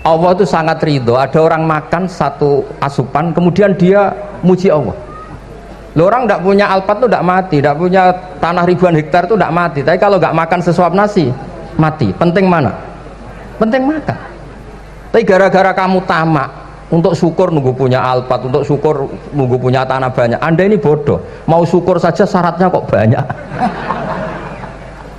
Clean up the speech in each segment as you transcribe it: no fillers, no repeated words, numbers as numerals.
Allah itu sangat ridho. Ada orang makan satu asupan kemudian dia muji Allah. Loh, orang tidak punya alpat itu tidak mati, tidak punya tanah ribuan hektar itu tidak mati, tapi kalau nggak makan sesuap nasi mati. Penting mana? Penting makan. Tapi gara-gara kamu tamak untuk syukur nunggu punya alpat, untuk syukur nunggu punya tanah banyak, Anda ini bodoh. Mau syukur saja syaratnya kok banyak.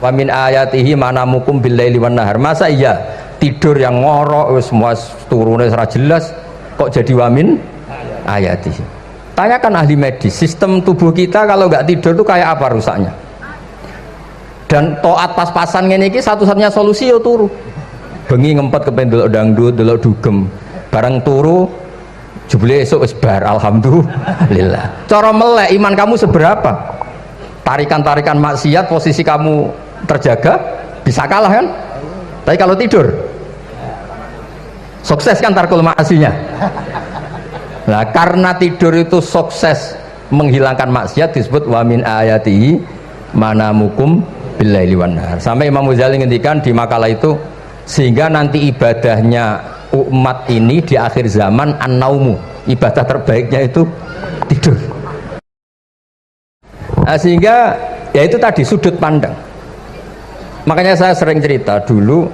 Wa min ayatihi manamukum billaili wan nahar. Masa iya tidur yang ngorok semua turunnya secara jelas kok jadi wamin ayatihi. Tanyakan ahli medis, sistem tubuh kita kalau nggak tidur itu kayak apa rusaknya. Dan toat pas-pasan ngene iki satu-satunya solusi yo turu. Bengi ngempet kepen delok dangdut, delok dugem. Bareng turu jebule esuk wis bar, alhamdulillah. Cara melek iman kamu seberapa? Tarikan-tarikan maksiat posisi kamu terjaga bisa kalah kan? Tapi kalau tidur sukses kan tarkul maksinya. Nah, karena tidur itu sukses menghilangkan maksiat disebut wa min ayatihi manamukum billaili wan nahar. Sampai Imam Ghazali ngendikan di makalah itu, sehingga nanti ibadahnya umat ini di akhir zaman an-naumu, ibadah terbaiknya itu tidur. Nah, sehingga ya itu tadi sudut pandang. Makanya saya sering cerita dulu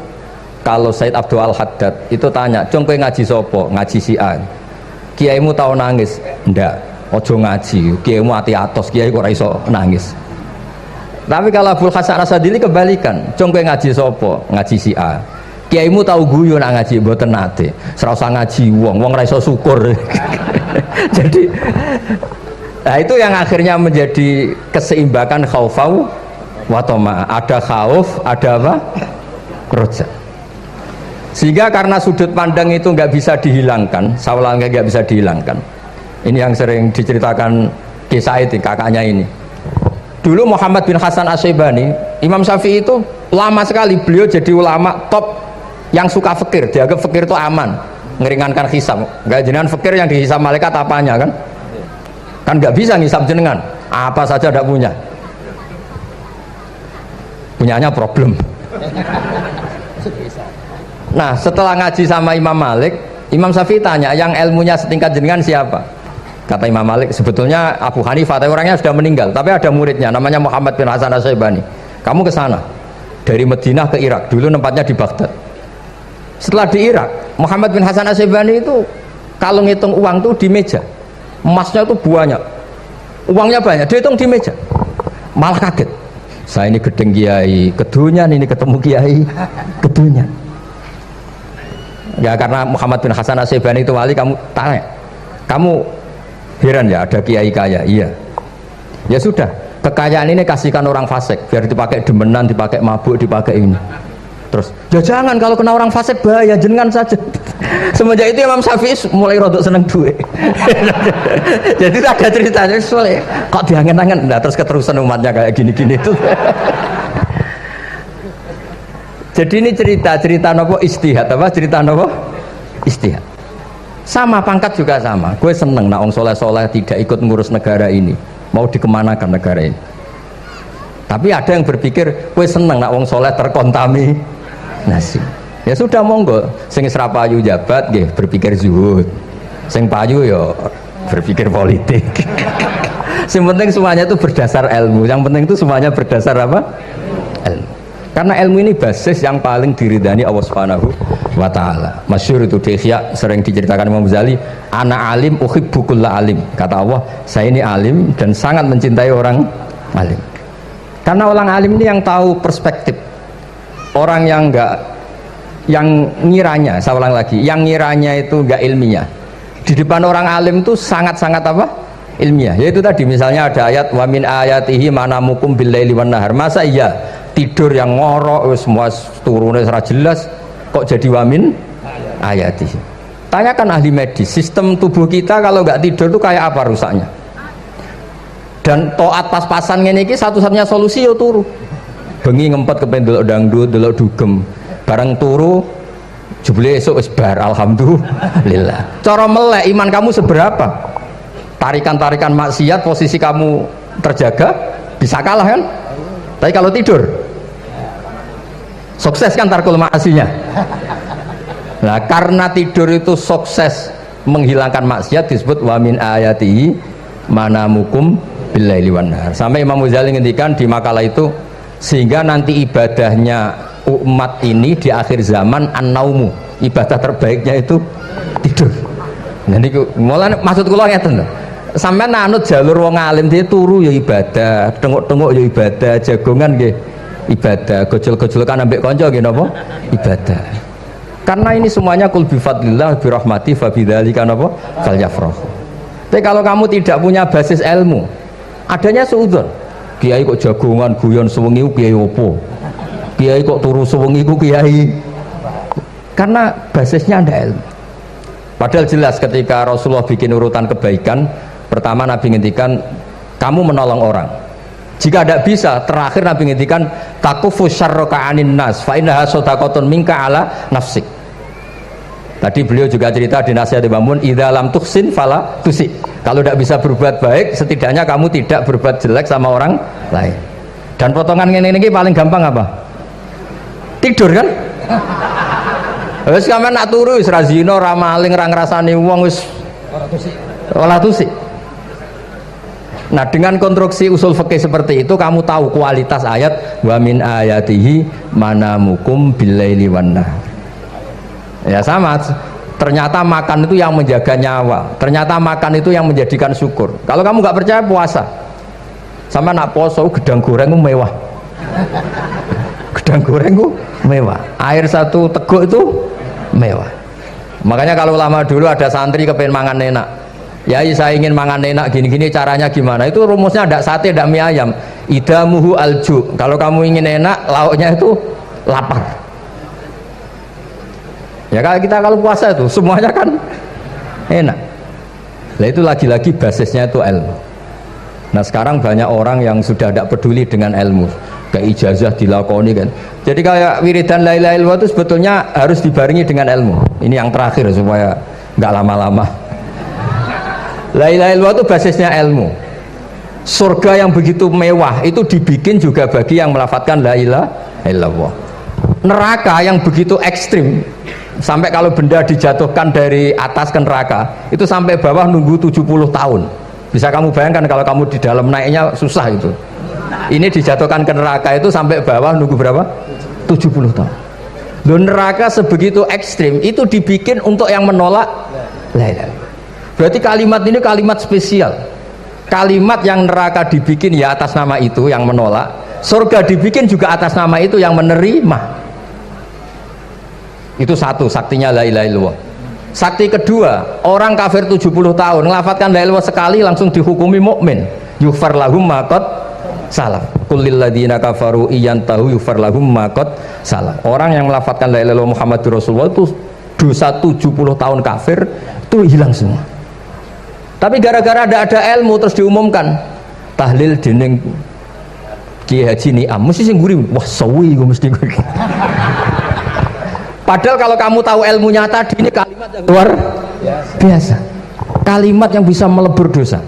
kalau Said Abdul Al-Haddad itu tanya, "Cung kowe ngaji sopo?" Ngaji si A. Kiaimu tahu nangis? Ndak. Ojo ngaji, kiaimu ati atos, kiai kok ora iso nangis. Tapi kalau Abdul Hasan Asadili kebalikan, "Cung kowe ngaji sopo?" Ngaji si A. Kiaimu tahu guyu nak ngaji mboten nate. Ora usah ngaji wong ora iso syukur. Jadi nah itu yang akhirnya menjadi keseimbangan khaufau wa tama. Ada khauf, ada apa? Roja. Sehingga karena sudut pandang itu nggak bisa dihilangkan, sawalangnya nggak bisa dihilangkan. Ini yang sering diceritakan kisah itu kakaknya ini. Dulu Muhammad bin Hasan Asy-Syaibani, Imam Syafi'i itu lama sekali beliau jadi ulama top yang suka fikir. Dianggap fikir itu aman, ngeringankan hisab. Nggak jenengan fikir yang dihisab malaikat apanya kan? Kan nggak bisa ngisab jenengan, apa saja tidak punya. Punyanya problem. Nah, setelah ngaji sama Imam Malik, Imam Syafi'i tanya, yang ilmunya setingkat jenengan siapa? Kata Imam Malik, sebetulnya Abu Hanifah, tapi orangnya sudah meninggal, tapi ada muridnya namanya Muhammad bin Hasan Asy-Syaibani. Kamu ke sana dari Madinah ke Irak, dulu tempatnya di Baghdad. Setelah di Irak, Muhammad bin Hasan Asy-Syaibani itu kalau ngitung uang tuh di meja, emasnya tuh banyak, uangnya banyak, dia hitung di meja, malah kaget. Saya ini gedeng kiai, kedunyan, ini ketemu kiai, kedunyan. Ya karena Muhammad bin Hasan Asy-Syaibani itu wali, kamu tanya, kamu heran ya ada kiai kaya? Iya. Ya sudah, kekayaan ini kasihkan orang fasik, biar dipakai demenan, dipakai mabuk, dipakai ini. Terus, ya jangan, kalau kena orang fasik bahaya, jenengan saja. Semenjak itu Imam Syafi'i mulai rodok seneng duit. Jadi ada ceritanya, soalnya kok diangen-angen, nah, terus keterusan umatnya kayak gini-gini itu. Jadi ini cerita nopo istihad, apa cerita nopo istihad. Sama pangkat juga sama. Gue seneng nak wong soleh-soleh tidak ikut ngurus negara ini, mau dikemanakan negara ini. Tapi ada yang berpikir, gue seneng nak wong soleh terkontaminasi. Ya sudah monggo, sing serapayu jabat, nggih berpikir zuhud. Sing payu yo berpikir politik. Yang penting semuanya itu berdasar ilmu. Yang penting itu semuanya berdasar apa? Ilmu. Karena ilmu ini basis yang paling diridani Allah Subhanahu wa ta'ala. Masyhur itu di Ihya sering diceritakan Imam Ghazali, ana alim uhibbu kulla alim. Kata Allah, saya ini alim dan sangat mencintai orang alim. Karena orang alim ini yang tahu perspektif. Orang yang enggak, yang ngiranya, saya ulang lagi, yang ngiranya itu enggak ilmiah. Di depan orang alim itu sangat-sangat apa? Ilmiah. Yaitu tadi misalnya ada ayat wa min ayatihi manamukum billaili wan nahar. Masa iya tidur yang ngorok semua turunnya secara jelas kok jadi wamin ayati. Tanyakan ahli medis, sistem tubuh kita kalau nggak tidur itu kayak apa rusaknya. Dan toat pas-pasan ngene iki satu-satunya solusi yo turu. Bengi ngempet kepen delok dangdut, delok dugem. Bareng turu jebule esuk wis bar, alhamdulillah. Cara melek iman kamu seberapa? Tarikan-tarikan maksiat posisi kamu terjaga bisa kalah kan? Tapi kalau tidur sukses kan tarkul maksinya. Nah, karena tidur itu sukses menghilangkan maksiat disebut wa min ayatihi manamukum billaili wan nahar. Sampai Imam Ghazali ngendikan di makalah itu, sehingga nanti ibadahnya umat ini di akhir zaman an-naumu, ibadah terbaiknya itu tidur. Nah niku mulane maksud kula ngeten lho. Sampeyan anut jalur wong alim dia turu ya ibadah, tengok-tengok ya ibadah, jagongan nggih ibadah, gojol-gojolkan ambek kanca nggih napa? Ibadah. Karena ini semuanya kul bi fadlillah bi rahmati fa bidzalika napa? Falyafrahu. Tapi kalau kamu tidak punya basis ilmu, adanya suudzon. Kiai kok jagongan guyon sewengi kiai opo? Kiai kok turu sewengi ku kiai? Karena basisnya ada ilmu. Padahal jelas ketika Rasulullah bikin urutan kebaikan, pertama Nabi ngendikan kamu menolong orang. Jika tidak bisa, terakhir Nabi ngendikan takufu syarraka anin nas fa innaha shadaqatun minka ala nafsik. Tadi beliau juga cerita di nasihat Imam Mun, idza lam tuhsin fala tusi. Kalau tidak bisa berbuat baik, setidaknya kamu tidak berbuat jelek sama orang lain. Dan potongan ini paling gampang apa? Tidur kan? Wis sampean nak turu wis ra zina, ra maling, ra ngrasani wong wis ora tusik. Nah, dengan konstruksi usul fikih seperti itu kamu tahu kualitas ayat wa min ayatihi manamukum billaili wan nahar. Ya sama, ternyata makan itu yang menjaga nyawa, ternyata makan itu yang menjadikan syukur. Kalau kamu nggak percaya puasa, sama nak poso gedang goreng mewah. Gedang goreng itu mewah, air satu teguk itu mewah. Makanya kalau lama dulu ada santri kepengen mangan enak, ya saya ingin mangan enak gini-gini, caranya gimana? Itu rumusnya ada sate, ada mie ayam. Idamuhu alju. Kalau kamu ingin enak, lauknya itu lapar. Ya kalau puasa itu semuanya kan enak. Nah itu lagi-lagi basisnya itu ilmu. Nah sekarang banyak orang yang sudah tidak peduli dengan ilmu, kayak ijazah dilakoni kan. Jadi kayak wiridan la ilaha illallah itu sebetulnya harus dibarengi dengan ilmu. Ini yang terakhir supaya nggak lama-lama. La ilaha illallah itu basisnya ilmu. Surga yang begitu mewah itu dibikin juga bagi yang melafadzkan la ilaha illallah. Neraka yang begitu ekstrim, sampai kalau benda dijatuhkan dari atas ke neraka itu sampai bawah nunggu 70 tahun. Bisa kamu bayangkan kalau kamu di dalam, naiknya susah itu. Ini dijatuhkan ke neraka itu sampai bawah nunggu berapa? 70 tahun. Loh, neraka sebegitu ekstrim itu dibikin untuk yang menolak la ilaha. Berarti kalimat ini kalimat spesial. Kalimat yang neraka dibikin ya atas nama itu yang menolak, surga dibikin juga atas nama itu yang menerima. Itu satu saktinya la ilaha illallah. Sakti kedua, orang kafir 70 tahun ngelafatkan la ilaha illallah sekali langsung dihukumi mukmin. Yughfar lahum ma qad salaf. Qul lil ladzina kafaru iyantahu yughfar lahum ma qad salaf. Orang yang melafatkan la ilaha illallah Muhammadur Rasulullah itu dosa 70 tahun kafir itu hilang semua. Tapi gara-gara ada ilmu terus diumumkan tahlil dening Kiai Haji Niam mesti sing nguri, wah sawi gue mesti gue. Padahal kalau kamu tahu ilmunya tadi, ini kalimat yang luar biasa, kalimat yang bisa melebur dosa.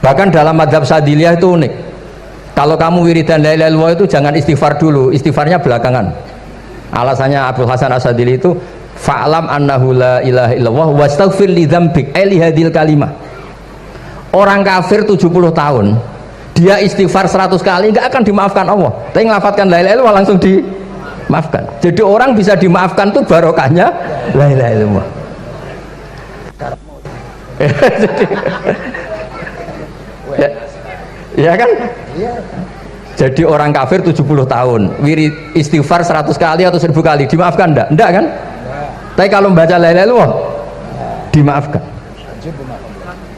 Bahkan dalam madzhab Sadiliyah itu unik. Kalau kamu wiridan la ilaha illallah itu jangan istighfar dulu, istighfarnya belakangan. Alasannya Abdul Hasan As-Sadili itu fa'lam annahu la ilaha illallah wastaghfir li dzambik li hadhil kalimah. Orang kafir 70 tahun dia istighfar 100 kali nggak akan dimaafkan Allah, tapi ngelafatkan la ilaha illallah langsung dimaafkan. Jadi orang bisa dimaafkan tuh barokahnya la ilaha illallah. Ya kan? Jadi orang kafir 70 tahun wirid istighfar 100 kali atau 1000 kali dimaafkan enggak kan? Tapi kalau membaca la ilaha illallah dimaafkan.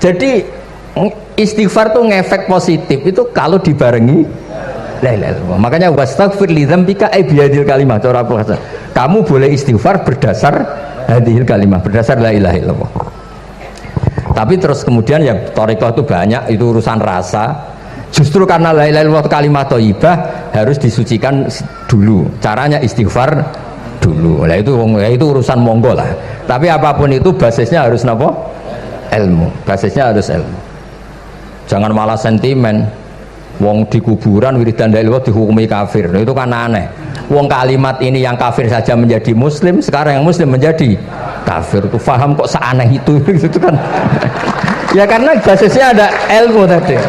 Jadi istighfar tuh ngefek positif itu kalau dibarengi la ilaha illallah. Makanya wastaghfir li dzambika ay bihadil kalimah. Cara Hasan, kamu boleh istighfar berdasar hadhil kalimah, berdasar la ilaha illallah. Tapi terus kemudian ya thariqah itu banyak, itu urusan rasa. Justru karena la ilaha illallah kalimat thayyibah harus disucikan dulu. Caranya istighfar dulu. Nah itu urusan monggo lah. Tapi apapun itu basisnya harus napa? Ilmu. Basisnya harus ilmu. Jangan malah sentimen. Wong di kuburan wiridan la ilaha dihukumi kafir. Nah, itu kan aneh. Wong kalimat ini yang kafir saja menjadi muslim, sekarang yang muslim menjadi kafir. Tuh paham kok seaneh itu gitu kan. Ya karena basisnya ada ilmu tadi.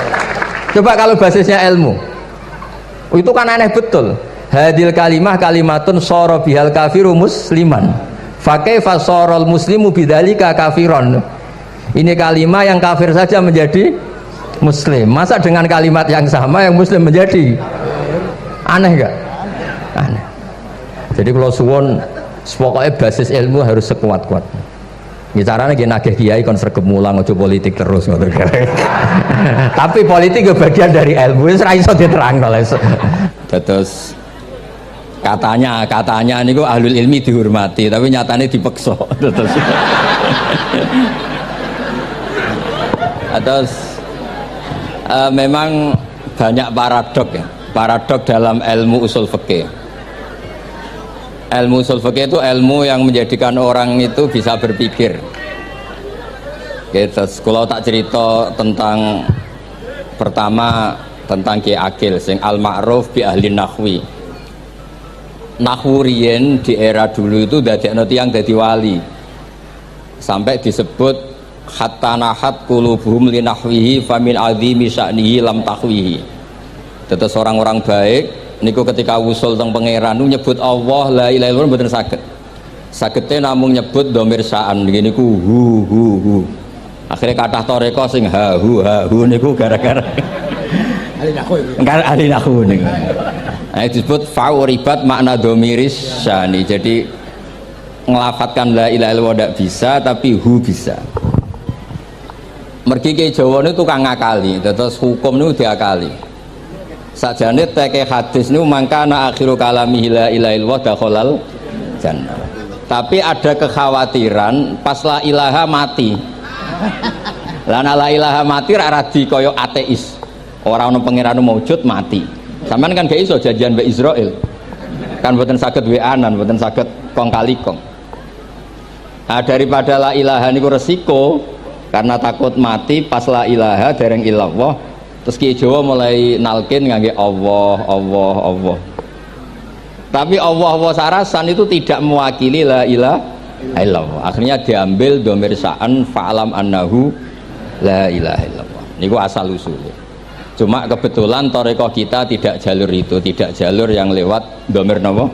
Coba kalau basisnya ilmu, itu kan aneh betul. Hadil kalimah kalimatun soro bihal kafiru musliman. Fakaifa sorol muslimu bidzalika kafiron. Ini kalimat yang kafir saja menjadi muslim. Masa dengan kalimat yang sama yang muslim menjadi? Aneh enggak? Aneh. Jadi kalau suwon pokoknya basis ilmu harus sekuat-kuat. Caranya gini nagih kiai kon sregep mulang aja politik terus ngoten. Tapi politik itu bagian dari ilmu, wis ra iso diterangno. Terus katanya niku ahlul ilmi dihormati, tapi nyatanya dipeksa. Terus memang banyak paradok ya. Paradok dalam ilmu usul fikih. Ilmu usul fikih itu ilmu yang menjadikan orang itu bisa berpikir. Terus kalau tak cerita tentang pertama tentang Ki Akil sing al ma'ruf bi ahli nahwi. Nahwu riyen di era dulu itu dadekno tiyang dadi wali. Sampai disebut hatta nahat qulubuhum li nahwihi famin azimi sya'nihi lam tahwihi. Terus orang-orang baik niku ketika usul teng pangeran nyebut Allah la ilaha illallah mboten saged. Sagete namung nyebut dhamir sa'an niki niku hu. Akhirnya kathah toreko sing ha hu niku gara-gara ahli nahwu niku. Nah, disebut fa'uribat makna dhamiris sya'ni. Jadi ngelafatkan la ilaha illallah tidak bisa tapi hu bisa. Mergi ke Jawa niku tukang ngakali, terus hukum niku diakali. Sakjane teke hadis niku mangkana akhiru kalami la ilaha illallah dakhalal jannah. Tapi ada kekhawatiran pas la ilaha mati. Lah la ilaha mati ra radi kaya ateis. Ora ono pangeran maujud mati. Sampean kan gak iso janjian mbek Israel. Kan mboten saged weanan, mboten saged kong kali kong. Nah, daripada la ilaha niku resiko karena takut mati pas la ilaha dereng illallah. Terus Ki Jawa mulai nalkin ngangge Allah. Tapi Allah sarasan itu tidak mewakili la ilaha illallah. Akhirnya diambil dhamir sa'an fa'alam annahu la ilaha illallah. Niku asal usulnya. Cuma kebetulan toreko kita tidak jalur itu, tidak jalur yang lewat dhamir napa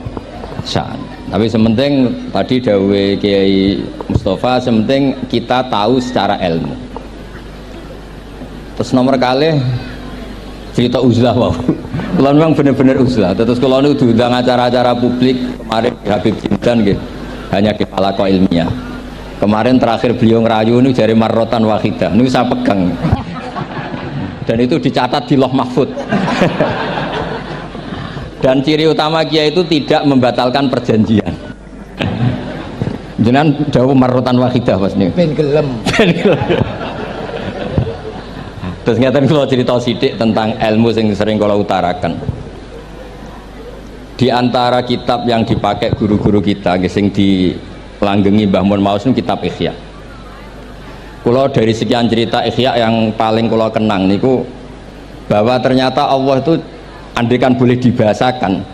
sa'an. Tapi sementing tadi dawuh Kiai Mustafa, sementing kita tahu secara ilmu. Terus nomor kali cerita uzlah wow. Kalau memang benar-benar uzlah. Terus kalau itu diundang acara-acara publik kemarin Habib Jindan gitu, hanya di palako ilmiah. Kemarin terakhir beliau ngerayu ini jari marrotan wahidah. Ini saya pegang. Dan itu dicatat di Loh Mahfud. Dan ciri utama Kiai itu tidak membatalkan perjanjian. Jenengan dawuh marrotan wahidah pas nih. Ben gelem. Terus ngeten kula cerita sithik tentang ilmu yang sering kula utarakan. Di antara kitab yang dipakai guru-guru kita sing dilanggengi Mbah Mun Maus itu kitab Ihya. Kula dari sekian cerita Ihya yang paling kula kenang niku bahwa ternyata Allah itu andaikan boleh dibahasakan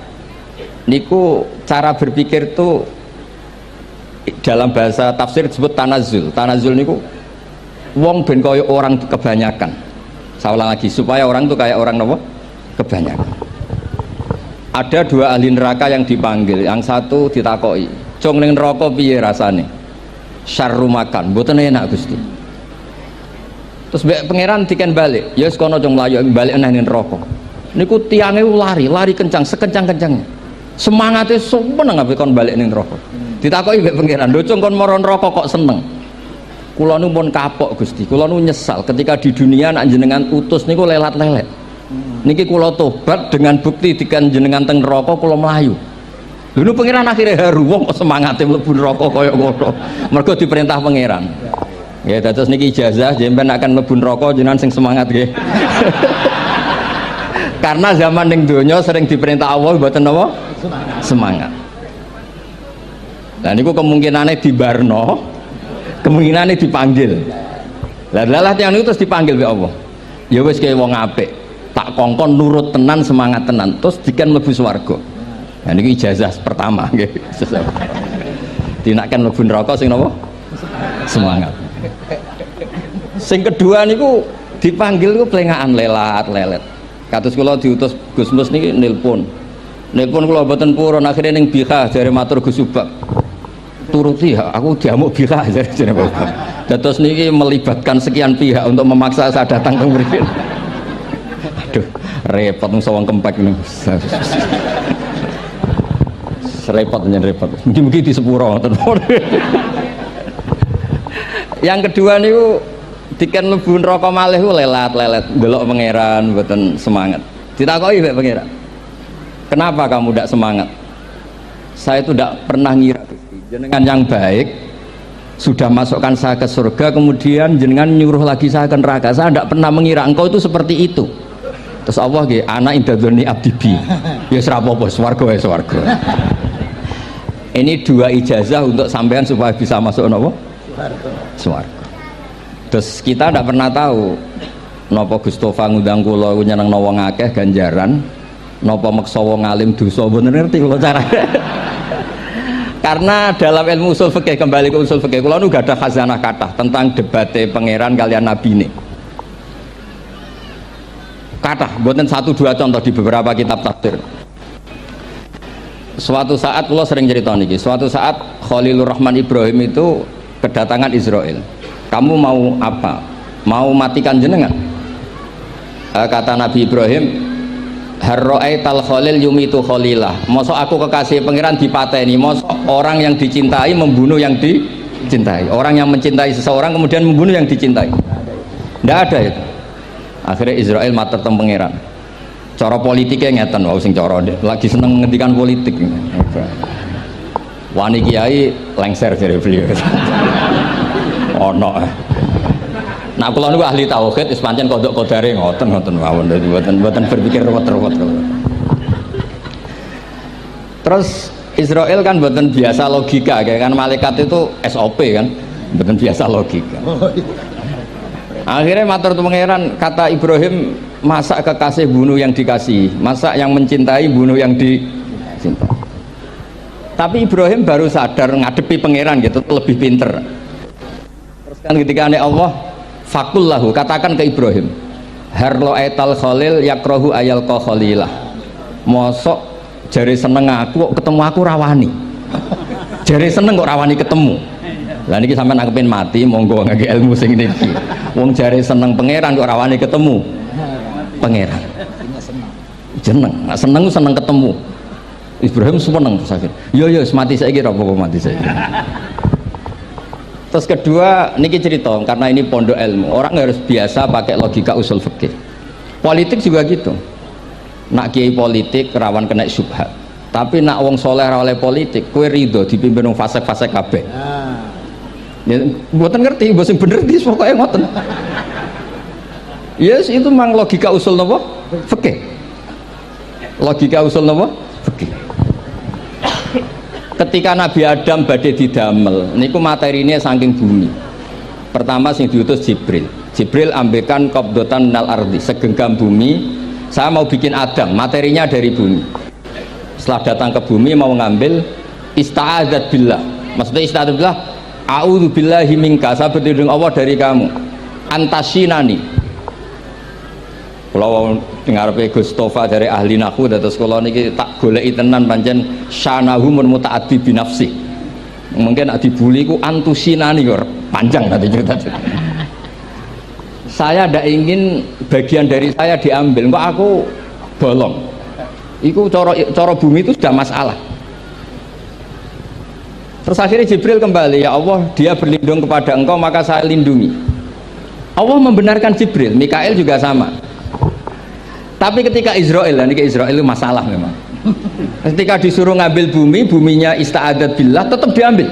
niku cara berpikir tuh dalam bahasa tafsir disebut tanazul. Tanazul niku wong ben kaya orang kebanyakan. Saya ulang lagi supaya orang tuh kayak orang nopo kebanyakan. Ada dua ahli neraka yang dipanggil, yang satu ditakoi, "Cung ning neraka piye rasane?" "Syarru makan, mboten enak Gusti." Terus mbek pangeran diken balik, "Ya wis kono cung mlayu balik nang neraka." Niku tiange lari kencang, sekencang-kencangnya. Semangate sumeneng ambek kon balik ning neraka. Ditakoki mbek pangeran, "Lho cung kon mara neraka kok seneng?" "Kula nu pun kapok Gusti, kula nu nyesal ketika di dunia nak jenengan utus niku lelat-lelet. Niki kula tobat dengan bukti dikan jenengan teng neraka kula mlayu." Lha nu pangeran akhire haru wong kok semangate mlebu neraka kaya ngono. Mergo diperintah pangeran. Nggih, dados niki ijazah jenengan akan mlebu neraka jenengan sing semangat nggih. Karena zaman ning donya sering diperintah Allah mboten napa? Semangat. Nah niku kemungkinane dibarno, kemungkinannya dipanggil. Lah yang itu terus dipanggil oleh Allah. Ya wis kaya wong apik, tak kongkon nurut tenan, semangat tenan, terus dikan mlebu swarga. Nah niki ijazah pertama nggih. Dinaken mlebu neraka sing napa? Semangat. Sing kedua niku dipanggil niku plengakan lelat-lelet. Kados kula diutus Gus Mus niki nelpon. Nelpon kula mboten purun akhire ning Bika jare matur Gus Subak. Turuti ya, aku diamuk Bika jare Bapak. Dados niki melibatkan sekian pihak untuk memaksa saya datang ke mriki. Aduh, repot wong kempek niku. Repot nyen repot. Mugi-mugi di sepuro ngoten. Yang kedua niku diken mlebu neraka malih ku lelat-lelet ndelok pangeran mboten semangat. Ditakoki mek pangeran. Kenapa kamu tidak semangat? Saya itu tidak pernah ngira jenengan yang baik sudah masukkan saya ke surga, kemudian jenengan nyuruh lagi saya ke neraka. Saya tidak pernah mengira engkau itu seperti itu. Terus Allah nggih, ana indadzoni abdibi. Ya ora apa-apa, swarga ya swarga. Ini dua ijazah untuk sampean supaya bisa masuk napa? Swarga. Terus kita tidak pernah tahu napa Gustofa ngundang kula nyenengno wong akeh ganjaran, napa meksa wong alim dosa, mboten ngerti kula carane. Karena dalam ilmu usul fikih, kembali ke usul fikih, kula nu gak ada khazanah kathah tentang debate pangeran kalian nabi ini. Kathah, mboten satu dua contoh di beberapa kitab tafsir. Suatu saat kula sering cerita niki, suatu saat Khalilur Rahman Ibrahim itu kedatangan Israel. Kamu mau apa? Mau matikan jenengan? Kata Nabi Ibrahim, harro'aital khalil yumitu khalilah. Mosok aku kekasih pangeran dipateni, mosok orang yang dicintai membunuh yang dicintai, orang yang mencintai seseorang kemudian membunuh yang dicintai. Tidak ada itu. Akhirnya Israel matur teng pangeran. Cara politiknya ngeten, wau sing cara lagi seneng ngendikan politik. Wani kiai lengser jare beliau. Ono. Nah kula niku ahli tauhid wis pancen kodok kodare ngoten mawon, dadi mboten berpikir ruwet-ruwet. Terus Israel kan mboten biasa logika, kayak kan malaikat itu SOP kan, mboten biasa logika. Akhirnya matur pangeran, kata Ibrahim, masa kekasih bunuh yang dikasih, masa yang mencintai bunuh yang dicintai. Tapi Ibrahim baru sadar ngadepi pangeran gitu, lebih pinter. Terus kan ketika Allah fakullahu, katakan ke Ibrahim, harlo aital khalil yakrohu ayal ko khalilah. Mosok jari seneng aku kok ketemu aku rawani, jari seneng kok rawani ketemu. Lah niki sampean angepin mati, monggo ngangge ilmu sing niki. Wong jare seneng pangeran kok rawani ketemu pangeran. Jeneng, nah, seneng ketemu. Ibrahim seneng terus akhir. Yo mati saiki ora apa-apa mati saiki. Terus kedua niki cerita karena ini pondok ilmu. Orang harus biasa pakai logika usul fikih. Politik juga gitu. Nak kiai politik rawan kena syubhat. Tapi nak wong soleh ra oleh politik, kowe ridho dipimpin wong fasik-fasik kabeh. Ya, mboten ngerti, mboten bener iki pokoke ngoten. Yes, itu memang logika usul napa? Fikih. Logika usul napa? Fikih. Ketika Nabi Adam badhe didamel, niku materinya saking bumi. Pertama sing diutus Jibril. Jibril ambekan qabdatan minal ardi, segenggam bumi. Saya mau bikin Adam, materinya dari bumi. Setelah datang ke bumi mau ngambil ista'adzat billah. Maksudnya ista'adzat billah, a'udzu billahi minka, saya berlindung Allah dari kamu. Antasinani. Kalau ngarepe Gustofa dari ahli nahwu dados kula niki tak goleki tenan pancen syanahu mun mutaaddi bi nafsi. Mungkin dibuli ku antusinani kok panjang tadi cerita. Saya tidak ingin bagian dari saya diambil, kok aku bolong. Iku cara bumi itu sudah masalah. Terus akhirnya Jibril kembali, ya Allah, dia berlindung kepada engkau maka saya lindungi. Allah membenarkan Jibril, Mikail juga sama. Tapi ketika Israel, ini Israel itu masalah memang. Ketika disuruh ngambil bumi, buminya ista'adat billah, tetap diambil.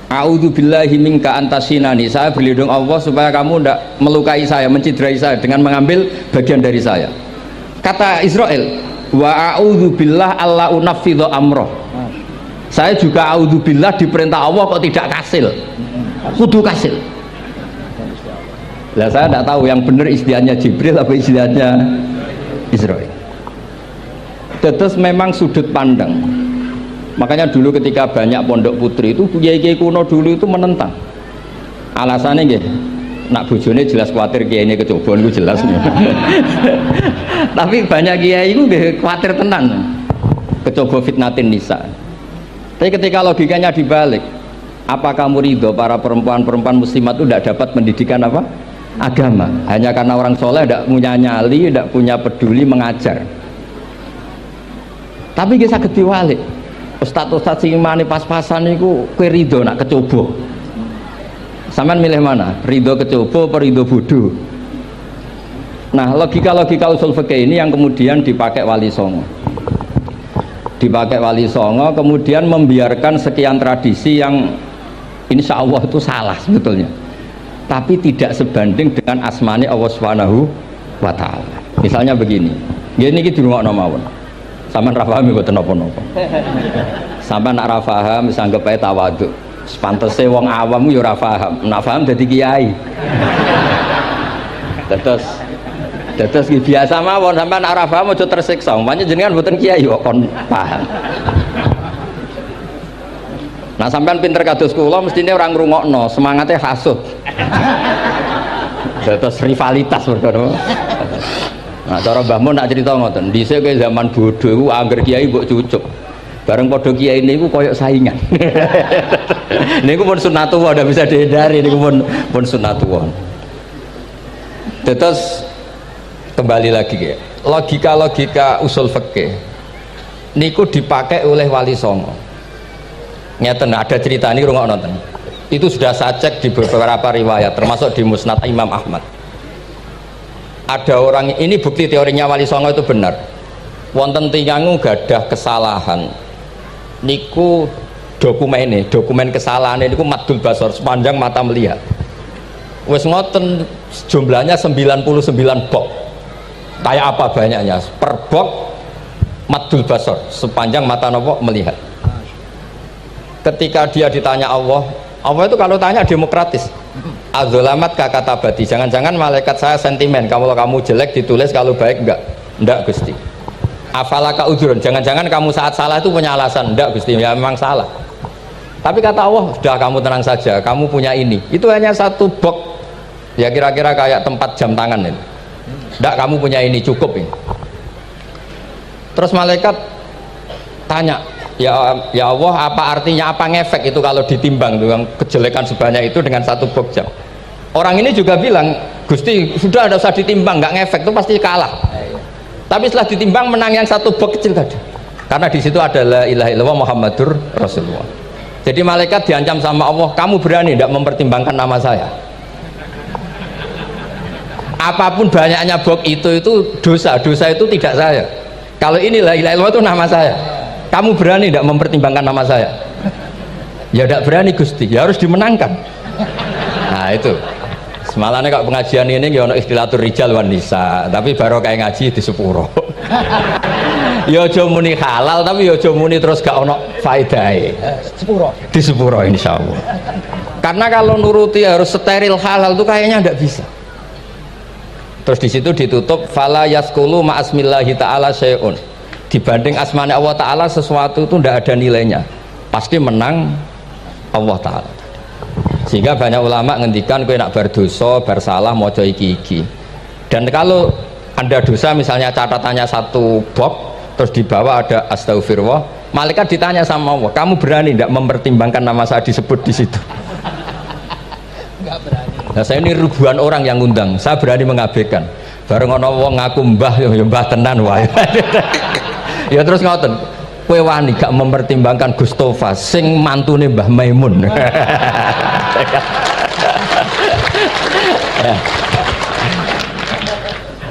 A'udzu billahi minka antasinani, saya berlindung Allah supaya kamu tidak melukai saya, mencidrai saya dengan mengambil bagian dari saya. Kata Israel, wa a'udzu billah alla unaffidhu amroh. Saya juga a'udzubillah diperintah Allah kok tidak kasil, kudu kasil. Lah saya tidak tahu yang benar istilahnya Jibril apa istilahnya Israel. Terus memang sudut pandang. Makanya dulu ketika banyak pondok putri itu kiai-kiai kuno dulu itu menentang. Alasannya gitu, nak bojone jelas khawatir kiai ini kecobaan itu jelas. Tapi banyak kiai itu khawatir tenan, kecoba fitnatin nisa. Tapi ketika logikanya dibalik, apa kamu ridho para perempuan-perempuan muslimat itu tidak dapat pendidikan apa? Agama. Hanya karena orang soleh tidak punya nyali, tidak punya peduli mengajar. Tapi kita saged diwalik. Ustaz-ustaz sing imane pas-pasan niku kowe ridho nak kecoba. Sampean milih mana? Ridho kecoba apa ridho bodoh? Nah, logika-logika usul fikih ini yang kemudian dipakai Wali Songo. Dipakai Wali Songo kemudian membiarkan sekian tradisi yang insya Allah itu salah sebetulnya. Tapi tidak sebanding dengan asmani Allah Subhanahu wa taala. Misalnya begini. Nggih niki dirungokno mawon. Sampeyan ra paham mboten napa-napa. Sampeyan nak ra paham wis anggap ae tawadhu. Sepantese wong awam yo ora paham. Nak paham dadi kiai. Terus biasa mawon sampeyan nak ra paham aja tersiksa. Umpamane jenengan mboten kiai kok kon paham. Nah sampean pinter kados kula mestine ora ngrungokno, semangate hasud. Terus rivalitas perkara. Nah cara Mbah Mun nak cerita ngoten, dhisik ke zaman bodoh iku angger kiai mbok cucuk. Bareng padha kiai niku koyok saingan. Niku pun sunatullah ndak bisa dihindari, niku pun sunatullah. Terus kembali lagi ya. Logika-logika usul fikih niku dipakai oleh Wali Songo. Ngeten ada cerita ini rungokno nonton. Itu sudah saya cek di beberapa riwayat termasuk di Musnad Imam Ahmad. Ada orang ini bukti teorinya Wali Songo itu benar. Wonten tiyang gadah kesalahan. Niku dokumen kesalahan niku madul basor sepanjang mata melihat. Wes ngoten jumlahnya 99 bok. Kayak apa banyaknya? Per bok madul basor sepanjang mata nopo melihat. Ketika dia ditanya Allah itu kalau tanya demokratis. Azolamat kata bati, jangan-jangan malaikat saya sentimen, kalau kamu jelek ditulis, kalau baik enggak Gusti. Afalaka udhurun, jangan-jangan kamu saat salah itu punya alasan, enggak Gusti, ya memang salah. Tapi kata Allah, sudah kamu tenang saja, kamu punya ini. Itu hanya satu box, ya kira-kira kayak tempat jam tangan ini. Enggak, kamu punya ini, cukup ini. Terus malaikat tanya, ya Allah, apa artinya, apa ngefek itu kalau ditimbang dengan kejelekan sebanyak itu dengan satu box jam. Orang ini juga bilang, Gusti sudah ada usah ditimbang, nggak ngefek, itu pasti kalah. Tapi setelah ditimbang menang yang satu box kecil tadi, karena di situ ada la ilaha illallah Muhammadur Rasulullah. Jadi malaikat diancam sama Allah, kamu berani tidak mempertimbangkan nama saya? Apapun banyaknya box itu dosa itu tidak saya. Kalau ini la ilaha illallah itu nama saya. Kamu berani tidak mempertimbangkan nama saya? Ya tidak berani Gusti, ya harus dimenangkan. Nah itu semalannya kok pengajian ini ya ono istilatur rijal wan nisa, tapi baru kayak ngaji di sepuro. Ya aja muni halal tapi ya aja muni terus gak ono faedahe. Sepuro. Di sepuro insyaallah. Karena kalau nuruti harus steril halal itu kayaknya tidak bisa. Terus di situ ditutup fala yaskulu ma asmillahi taala syai'un. Dibanding asmane Allah taala sesuatu itu tidak ada nilainya. Pasti menang Allah taala. Sehingga banyak ulama ngendikan kowe nak berdosa, bersalah maca iki-iki. Dan kalau Anda dosa misalnya catatannya satu box terus di bawah ada astagfirullah, malaikat ditanya sama Allah, kamu berani tidak mempertimbangkan nama saya disebut di situ? Enggak berani. Nah, saya ini ribuan orang yang ngundang, saya berani mengabaikan. Bareng ana wong ngaku mbah ya mbah tenan wae. Ya terus ngoten. Kowe wani gak mempertimbangkan Gustofa sing mantune Mbah Maimun.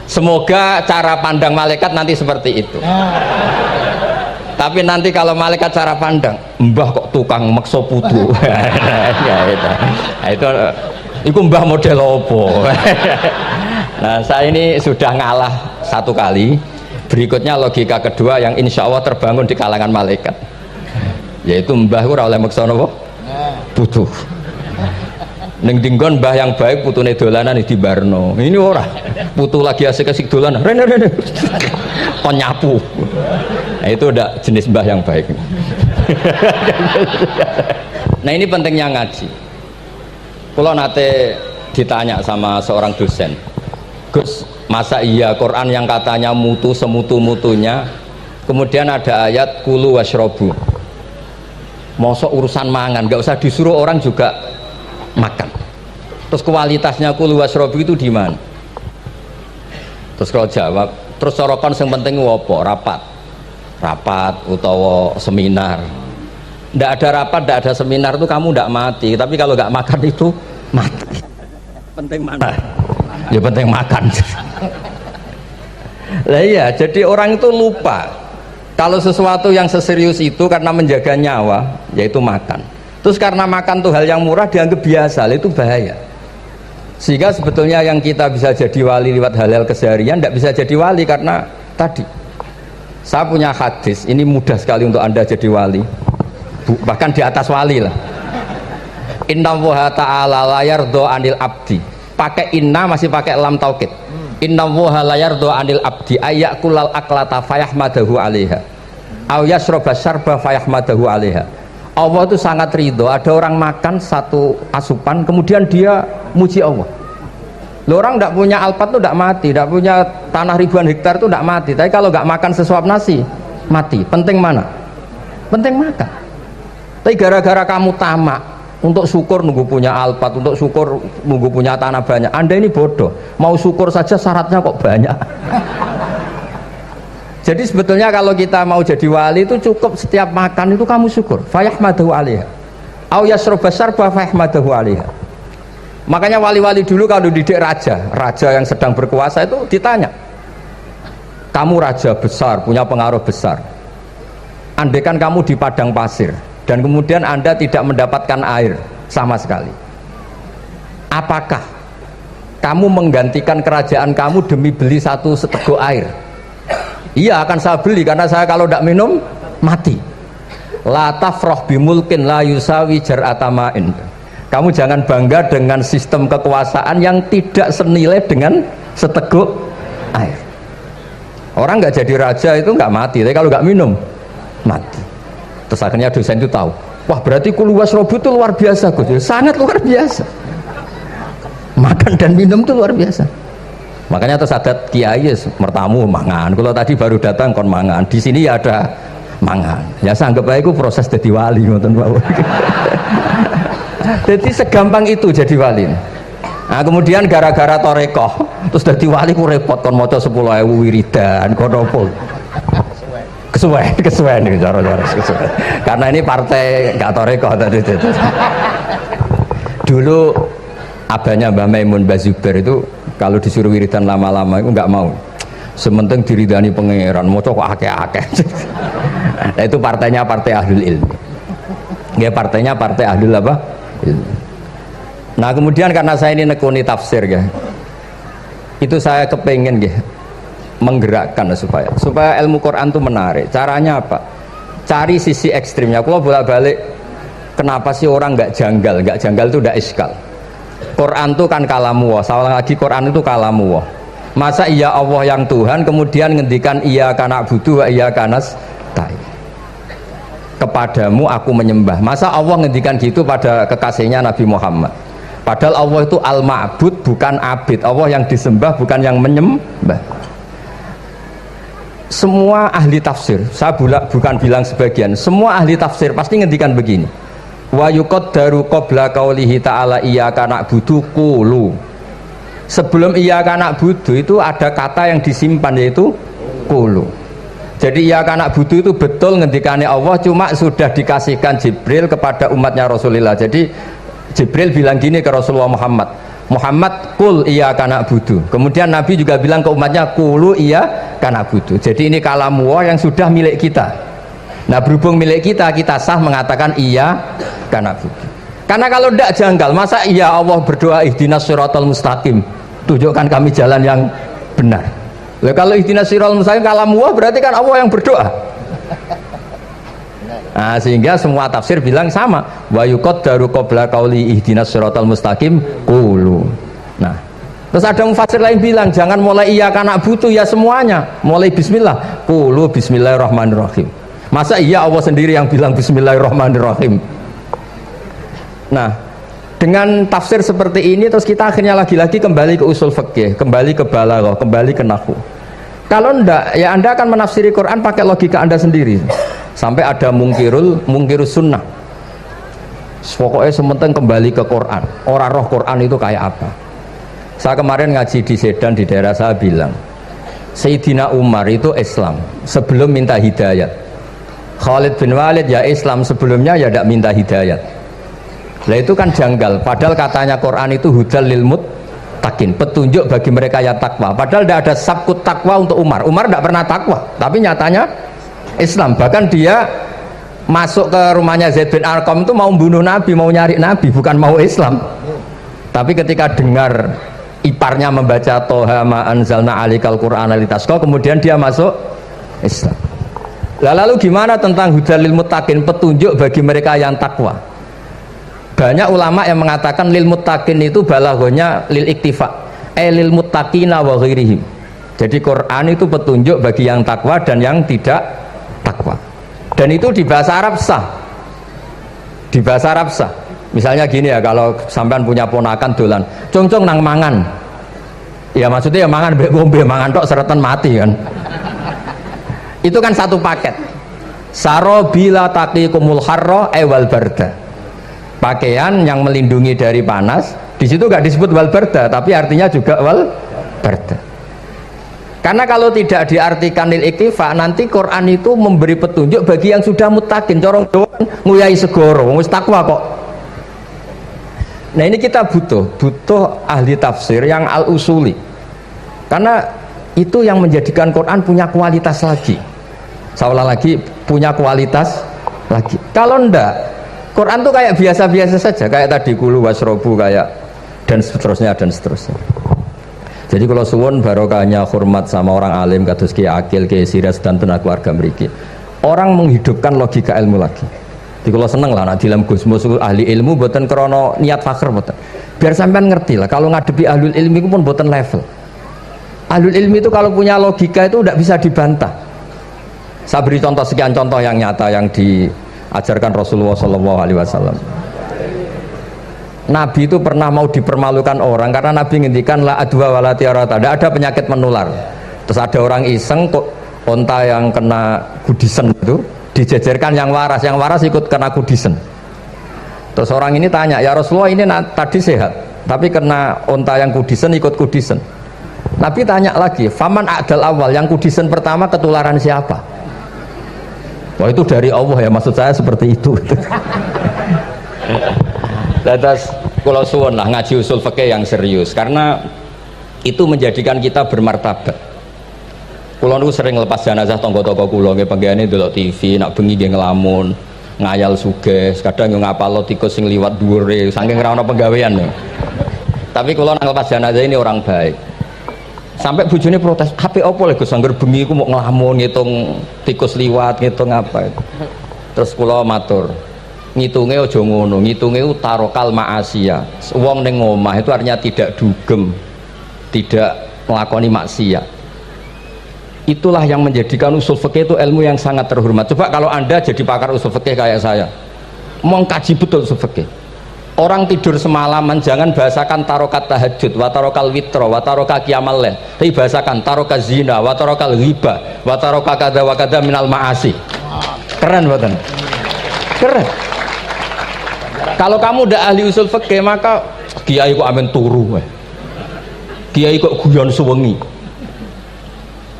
Semoga cara pandang malaikat nanti seperti itu. Tapi nanti kalau malaikat cara pandang, mbah kok tukang maksa putu. Itu mbah model opo. Nah saya ini sudah ngalah satu kali. Berikutnya logika kedua yang insya Allah terbangun di kalangan malaikat, yaitu mbah ora oleh maksa napa putu. Ning dinggon mbah yang baik putune dolanan di barno. Ini ora putu lagi asik-asik dolanan. Rene kon nyapu. Nah, itu udah jenis mbah yang baik. Nah, ini pentingnya ngaji. Kalau nate ditanya sama seorang dosen, Gus, masa iya Quran yang katanya mutu semutu-mutunya, kemudian ada ayat kulu washrobu, mosok urusan mangan, gak usah disuruh orang juga makan. Terus kualitasnya kulu washrobu itu di mana? Terus kalau jawab, terus sorokan yang penting wopo, rapat utawa seminar. Ndak ada rapat, ndak ada seminar itu kamu ndak mati, tapi kalau nggak makan itu mati. Penting mana? Ya penting makan. Lah iya, jadi orang itu lupa kalau sesuatu yang seserius itu karena menjaga nyawa, yaitu makan. Terus karena makan tuh hal yang murah dianggap biasa, itu bahaya. Sehingga sebetulnya yang kita bisa jadi wali lewat hal-hal keseharian tidak bisa jadi wali karena tadi. Saya punya hadis, ini mudah sekali untuk Anda jadi wali. Bahkan di atas wali lah. Inna woha ta'ala layar do anil abdi. Pakai inna masih pakai lam taukid. Inna woha layar do anil abdi ayak kulal aklata fayahmadahu alaiha aw yasroba syarba fayahmadahu alaiha. Allah itu sangat ridho ada orang makan satu asupan kemudian dia muji Allah. Loh, orang tidak punya alpat itu tidak mati, tidak punya tanah ribuan hektar itu tidak mati, tapi kalau nggak makan sesuap nasi mati. Penting mana? Penting makan. Tapi gara-gara kamu tamak untuk syukur nunggu punya alpat, untuk syukur nunggu punya tanah banyak, Anda ini bodoh. Mau syukur saja syaratnya kok banyak. Jadi sebetulnya kalau kita mau jadi wali itu cukup setiap makan itu kamu syukur. Fayahmadahu alaiha aw yasroba syarba fayahmadahu alaiha. Makanya wali-wali dulu kalau didik raja yang sedang berkuasa itu ditanya, kamu raja besar, punya pengaruh besar, andaikan kamu di padang pasir dan kemudian Anda tidak mendapatkan air sama sekali, apakah kamu menggantikan kerajaan kamu demi beli satu seteguk air? Iya, akan saya beli karena saya kalau tidak minum mati. La tafroh bimulkin la yusawi jar'atamain. Kamu jangan bangga dengan sistem kekuasaan yang tidak senilai dengan seteguk air. Orang nggak jadi raja itu nggak mati, tapi kalau nggak minum mati. Terus akhirnya dosen itu tahu, wah berarti kulu wasrobu itu luar biasa, Gus. Sangat luar biasa. Makan dan minum itu luar biasa. Makanya terus adat kiai mertamu mangan. Kalau tadi baru datang kon mangan, di sini ya ada mangan. Ya saya anggap aja itu proses jadi wali, ngoten Pak. Jadi segampang itu jadi wali. Nah, kemudian gara-gara torekoh terus jadi wali ku repot kon maca 10.000 wiridan kon opo. Kesuwen nih cara-cara kesuwen. Karena ini partai enggak torekoh tadi itu. Dulu abahnya Mbah Maimun Mbah Zubair itu kalau disuruh wiridan lama-lama itu enggak mau. Sementing diridani pangeran, maca kok akeh-akeh. Nah, itu partainya partai ahlul ilmi. Ya partainya partai ahlul apa? Nah kemudian karena saya ini nekuni tafsir ya, itu saya kepengen ya menggerakkan supaya ilmu Quran itu menarik. Caranya apa? Cari sisi ekstrimnya. Kalau bolak-balik kenapa sih orang nggak janggal itu udah iskal. Quran itu kan kalamu, salah lagi Quran itu kalamu. Masa iya Allah yang Tuhan kemudian ngendikan iya kana budu wa iya kanas tai. Kepadamu aku menyembah. Masa Allah ngendikan gitu pada kekasihnya Nabi Muhammad? Padahal Allah itu al-ma'bud bukan abid. Allah yang disembah bukan yang menyembah. Semua ahli tafsir, saya bukan bilang sebagian, semua ahli tafsir pasti ngendikan begini. Wa yuqaddaru qabla qaulihi ta'ala iyyaka na'budu qulu. Sebelum iyyaka na'budu itu ada kata yang disimpan yaitu qulu. Jadi ya anak budu itu betul ngendikannya Allah, cuma sudah dikasihkan Jibril kepada umatnya Rasulullah. Jadi Jibril bilang gini ke Rasulullah Muhammad, kul iya kanak budu. Kemudian Nabi juga bilang ke umatnya kulu iya kanak budu. Jadi ini kalamu yang sudah milik kita. Nah berhubung milik kita, kita sah mengatakan iya kanak budu. Karena kalau tidak janggal, masa iya Allah berdoa ihdinas siratal mustaqim, tunjukkan kami jalan yang benar. Lah kalau ihdinas siratal mustaqim kalamu berarti kan Allah yang berdoa. Nah, sehingga semua tafsir bilang sama, wa yuqaddaru qabla qauli ihdinas siratal mustaqim qulu. Nah, Terus ada mufassir lain bilang jangan mulai iya karena butuh ya semuanya, mulai bismillah, qulu bismillahirrahmanirrahim. Masa iya Allah sendiri yang bilang bismillahirrahmanirrahim? Nah, dengan tafsir seperti ini terus kita akhirnya lagi-lagi kembali ke usul fikih, kembali ke balaghah, kembali ke nahwu. Kalau ndak, ya Anda akan menafsiri Quran pakai logika Anda sendiri. Sampai ada mungkirus sunnah. Pokoknya sementing kembali ke Quran. Orang roh Quran itu kayak apa? Saya kemarin ngaji di Sedan di daerah saya bilang, Sayyidina Umar itu Islam sebelum minta hidayat. Khalid bin Walid ya Islam sebelumnya ya tidak minta hidayat. Nah itu kan janggal. Padahal katanya Quran itu hudal lil muttaqin, petunjuk bagi mereka yang takwa. Padahal tidak ada sabkut takwa untuk Umar. Umar tidak pernah takwa, tapi nyatanya Islam. Bahkan dia masuk ke rumahnya Zaid bin Arqam itu mau bunuh Nabi, mau nyari Nabi, bukan mau Islam. Tapi ketika dengar iparnya membaca Toha ma anzalna alikal Qur'ana litasqa, kemudian dia masuk Islam. Lalu gimana tentang hudal lil muttaqin, petunjuk bagi mereka yang takwa? Banyak ulama yang mengatakan lil muttaqin itu balaghahnya lil iktifa, lil muttaqina wa ghairihim. Jadi Quran itu petunjuk bagi yang takwa dan yang tidak takwa. Dan itu di bahasa Arab sah. Di bahasa Arab sah. Misalnya gini ya, kalau sampean punya ponakan dolan, cong-cong nang mangan. Ya maksudnya ya mangan mbek ngombe, mangan tok seretan mati kan. Itu kan satu paket. Saro bila taqikumul harra wal barda. Pakaian yang melindungi dari panas, di situ nggak disebut wal barda, tapi artinya juga wal barda. Karena kalau tidak diartikan lil iktifa, nanti Quran itu memberi petunjuk bagi yang sudah muttaqin, corong doang nguyai segoro, wis takwa kok. Nah ini kita butuh ahli tafsir yang al-usuli, karena itu yang menjadikan Quran punya kualitas lagi. Seolah lagi punya kualitas lagi. Kalau ndak, Quran tuh kayak biasa-biasa saja, kayak tadi kulu wasrobu, kayak dan seterusnya dan seterusnya. Jadi kalau suwun barokahnya hormat sama orang alim kados Ki Akil, Ki Siras dan tenaga keluarga mriki. Orang menghidupkan logika ilmu lagi. Jadi kalau seneng lah nak dalam Gusmus ahli ilmu boten krono niat fakir boten. Biar sampean ngerti lah kalau ngadepi ahlul ilmi itu pun boten level. Ahlul ilmi itu kalau punya logika itu tidak bisa dibantah. Saya beri contoh sekian contoh yang nyata yang diajarkan Rasulullah SAW. Nabi itu pernah mau dipermalukan orang karena Nabi ngendikan la adwa wala tiarata, tidak ada penyakit menular. Terus ada orang iseng kok onta yang kena kudisen itu dijejerkan yang waras ikut kena kudisen. Terus orang ini tanya, ya Rasulullah ini tadi sehat tapi kena onta yang kudisen ikut kudisen. Nabi tanya lagi, faman a'dal awal, yang kudisen pertama ketularan siapa? Wah itu dari Allah ya, maksud saya seperti itu. Lantas kalau suwun lah ngaji usul fikih yang serius, karena itu menjadikan kita bermartabat. Kulo niku sering lepas jenazah tangga-tangga kulo nggih penggene delok TV, nak bengi nggih ngelamun, ngayal sugih, kadang yo ngapalo tikus sing liwat dhuwure saking ora ana penggawean. Tapi kulo nang lepas jenazah ini orang baik. Sampai bojone protes, "HP opo lho Gus, angger bengi iku mau ngelamun ngitung tikus liwat, ngitung apa." Terus kulo matur, ngitunge aja ngono, ngitunge tarokal ma'asiyah. Wong ning omah itu artinya tidak dugem, tidak melakoni maksiat. Itulah yang menjadikan usul fikih itu ilmu yang sangat terhormat. Coba kalau Anda jadi pakar usul fikih kayak saya, mengkaji betul usul fikih. Orang tidur semalaman jangan bahasakan tarokat tahajud, wa tarokal witro, wa taroka qiyamal lail. Tapi bahasakan taroka zina, wa tarokal ghibah, wa taroka kada wa kada minal ma'asi. Keren buatan? Keren. Kalau kamu udah ahli usul fikih maka kiai kok amen turu, kiai kok guyon suwengi.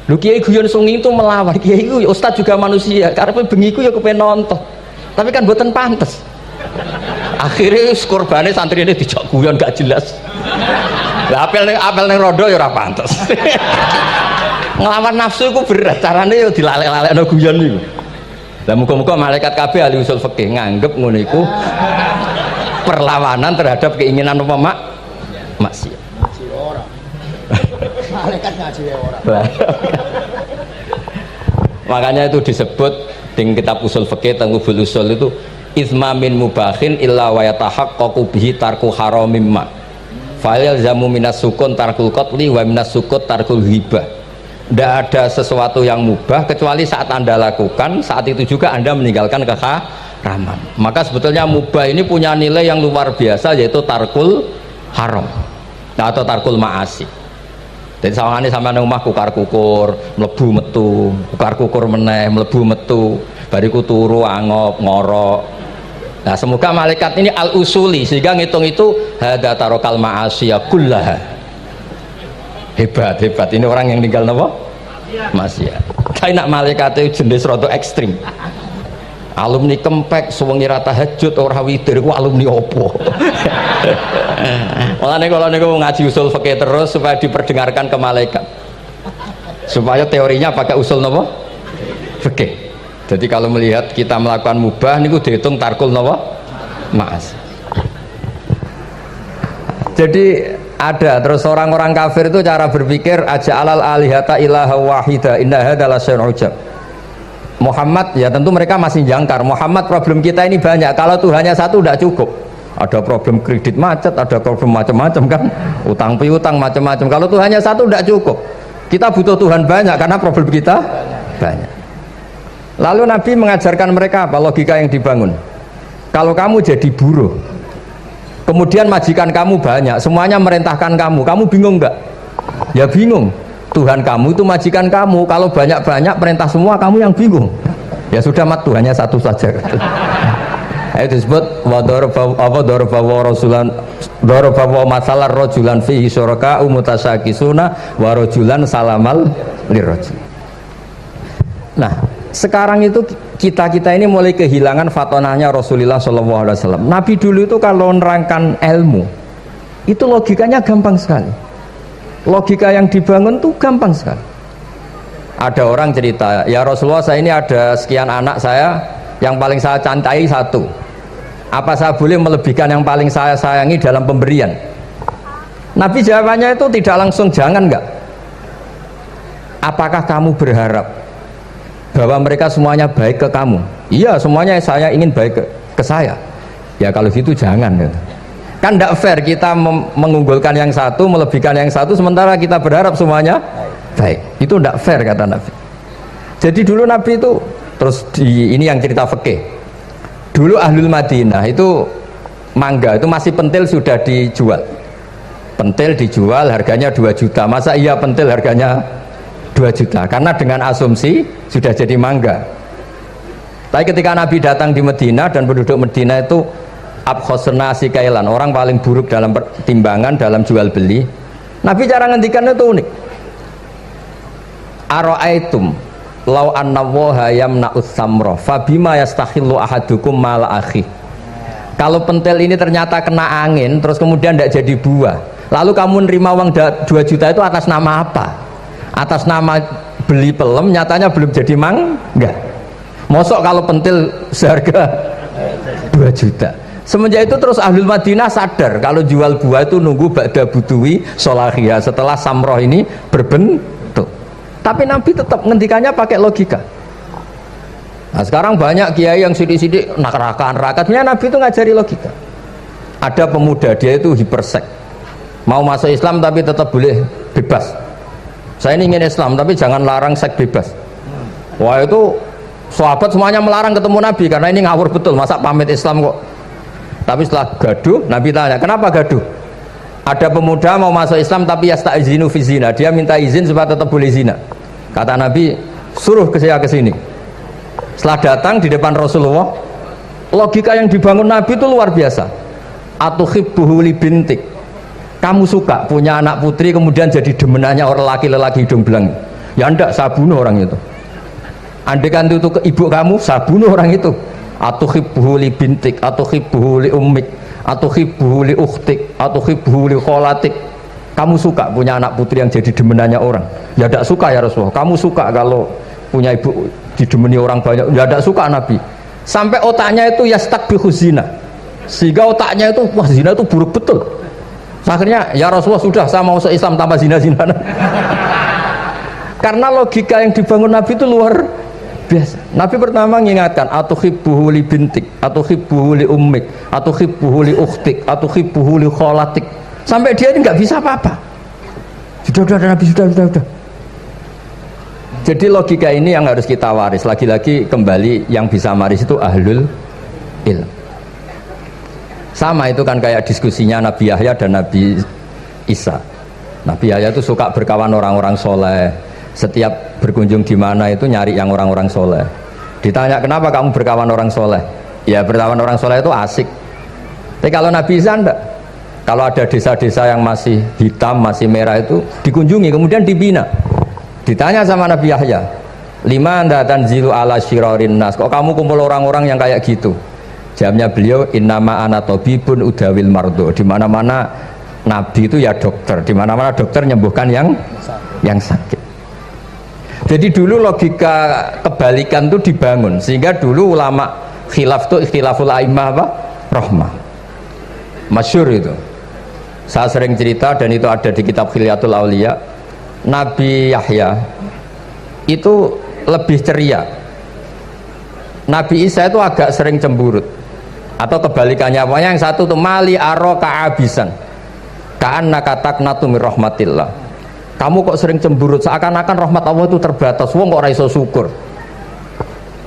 Lu kiai guyon suwengi itu melawan, kiai itu ustaz juga manusia, karena bengi itu ya kepen nonton, tapi kan buatan pantas. Akhirnya korbannya santri ini dijak guyon gak jelas. Lah apel neng rodo ya ora pantas. Ngelawan nafsu itu berat, caranya ya dilalek-lalekno guyon itu. Lah muga-muga malaikat kabeh ahli usul fikih nganggep ngono iku perlawanan terhadap keinginan apa maksiat. Ngaji ora. Malaikat ngaji ora. Makanya itu disebut di kitab usul fikih Tanghubul Usul itu izma min mubahin illa wa yatahaqqaqu bihi tarku haramim ma Fa'il zamu minas sukun tarkul qatli wa minas sukut tarkul hibah. Tidak ada sesuatu yang mubah kecuali saat Anda lakukan, saat itu juga Anda meninggalkan keharaman. Maka sebetulnya mubah ini punya nilai yang luar biasa, yaitu tarkul haram atau tarkul ma'asi. Jadi sawangane sampean nang omah kukar-kukur, mlebu metu, kukar-kukur meneh, mlebu metu, bariku turu angop ngorok. Nah, semoga malaikat ini al-usuli sehingga ngitung itu hadza tarokal ma'asiya kullaha. Hebat ini orang yang tinggal napa? Maksiat. Tapi nak malaikat itu jenis rada ekstrim. Alumni kempek suwengi ra tahajud ora witir ku alumni opo? Mulane kalau niku ngaji usul fikih terus supaya diperdengarkan ke malaikat. Supaya teorinya pakai usul napa? Fikih. Jadi kalau melihat kita melakukan mubah niku dihitung tarkul napa? Ma'as. Jadi ada terus orang-orang kafir itu cara berpikir aja alal alihata ilaha wahida inna hadza lasyai'un ujab. Muhammad ya tentu mereka masih jangkar. Muhammad problem kita ini banyak. Kalau Tuhannya satu tidak cukup. Ada problem kredit macet, ada problem macam-macam kan, utang piutang macam-macam. Kalau Tuhannya satu tidak cukup. Kita butuh Tuhan banyak karena problem kita banyak. Lalu Nabi mengajarkan mereka apa logika yang dibangun. Kalau kamu jadi buruh, kemudian majikan kamu banyak, semuanya merintahkan kamu bingung nggak? Ya bingung. Tuhan kamu itu majikan kamu, kalau banyak-banyak perintah semua kamu yang bingung. Ya sudah mat Tuhannya satu saja. Itu disebut darabawa masalah rojulan fihi syuraka umutasakisuna wa rojulan salamal lirrajul. Nah, sekarang itu kita ini mulai kehilangan fatonahnya Rasulullah SAW. Nabi dulu itu kalau nerangkan ilmu itu logikanya gampang sekali. Logika yang dibangun tuh gampang sekali. Ada orang cerita, ya Rasulullah saya ini ada sekian anak saya, yang paling saya cintai satu. Apa saya boleh melebihkan yang paling saya sayangi dalam pemberian? Nabi jawabannya itu tidak langsung jangan enggak. Apakah kamu berharap bahwa mereka semuanya baik ke kamu? Iya, semuanya saya ingin baik ke saya. Ya kalau gitu jangan gitu. Kan tidak fair kita mengunggulkan yang satu, melebihkan yang satu, sementara kita berharap semuanya baik. Itu tidak fair kata Nabi. Jadi dulu Nabi itu terus ini yang cerita fikih. Dulu Ahlul Madinah itu mangga itu masih pentil sudah dijual. Pentil dijual harganya 2 juta. Masa iya pentil harganya 2 juta? Karena dengan asumsi sudah jadi mangga. Tapi ketika Nabi datang di Madinah dan penduduk Madinah itu abkhosna sikailan, orang paling buruk dalam pertimbangan dalam jual beli. Nabi cara ngendikannya itu unik. Aro'aitum law anna waha yamna'us samra fabima yastakhillu ahadukum mala akhi. Kalau pentil ini ternyata kena angin terus kemudian tidak jadi buah, lalu kamu nerima uang 2 juta itu atas nama apa? Atas nama beli pelem, nyatanya belum jadi mangga. Mosok kalau pentil seharga 2 juta. Semenjak itu terus Ahlul Madinah sadar kalau jual buah itu nunggu ba'da butuwi solahiyah, setelah samroh ini berbentuk. Tapi Nabi tetap ngendikannya pakai logika. Nah sekarang banyak kiai yang sidik-sidik neraka. Sebenarnya Nabi itu ngajari logika. Ada pemuda dia itu hipersek, mau masuk Islam tapi tetap boleh bebas. Saya ini ingin Islam tapi jangan larang seks bebas. Wah itu sahabat semuanya melarang ketemu Nabi karena ini ngawur betul, masa pamit Islam kok. Tapi setelah gaduh, Nabi tanya, kenapa gaduh? Ada pemuda mau masuk Islam tapi yasta'izinu fi zina, dia minta izin supaya tetap boleh zina. Kata Nabi, suruh saya ke sini. Setelah datang di depan Rasulullah, logika yang dibangun Nabi itu luar biasa. Atuhibbuhu li bintik. Kamu suka punya anak putri kemudian jadi demenannya orang laki-laki hidung belang? Ya enggak, saya bunuh orang itu. Andaikan itu ke ibu kamu, saya bunuh orang itu. Atuhibbuhu li bintik, atuhibbuhu li ummik, atuhibbuhu li ukhtik, atuhibbuhu li kholatik. Kamu suka punya anak putri yang jadi demenannya orang? Ya tidak suka ya Rasulullah. Kamu suka kalau punya ibu didemeni orang banyak? Ya tidak suka Nabi. Sampai otaknya itu yastakbihu zina, sehingga otaknya itu wah zina itu buruk betul. Akhirnya ya Rasulullah sudah, saya mau se-Islam tanpa zina-zina. Karena logika yang dibangun Nabi itu luar biasa. Nabi pertama mengingatkan atuhibbuhu li bintik, atuhibbuhu li ummik, atuhibbuhu li ukhtik, atuhibbuhu li kholatik. sampai dia ini nggak bisa apa-apa. Sudah Nabi sudah. Jadi logika ini yang harus kita waris. Lagi-lagi kembali yang bisa waris itu ahlul ilm. Sama itu kan kayak diskusinya Nabi Yahya dan Nabi Isa. Nabi Yahya itu suka berkawan orang-orang soleh. Setiap berkunjung di mana itu nyari yang orang-orang soleh. Ditanya kenapa kamu berkawan orang soleh? Ya berkawan orang soleh itu asik. Tapi kalau Nabi Isa enggak. Kalau ada desa-desa yang masih hitam, masih merah itu dikunjungi, kemudian dibina. Ditanya sama Nabi Yahya, lima anda tanzilu ala syirarin nas, kok kamu kumpul orang-orang yang kayak gitu? Jawabnya beliau, innama ana tabibun udawil mardo. Di mana-mana Nabi itu ya dokter, di mana-mana dokter menyembuhkan yang sakit. Jadi dulu logika kebalikan itu dibangun, sehingga dulu ulama khilaf itu ikhtilaful a'immah apa? Rahmah. Masyhur itu. Saya sering cerita dan itu ada di kitab Khilyatul Auliya. Nabi Yahya itu lebih ceria. Nabi Isa itu agak sering cemburut. Atau kebalikannya, pokoknya yang satu tuh mali aro ka'abisan ka'annaka taqnatu mir rahmatillah. Kamu kok sering cemburut, seakan-akan rahmat Allah itu terbatas, wong kok ora iso syukur.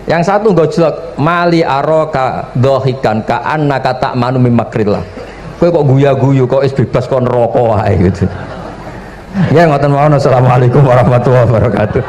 Yang satu gojlok, mali aro ka dhahikan ka'annaka ta'manu mim makrillah. Kowe kok guya-guyu, kok is bebas kon neraka wae gitu. Ya ngoten mawon. Assalamualaikum warahmatullahi wabarakatuh.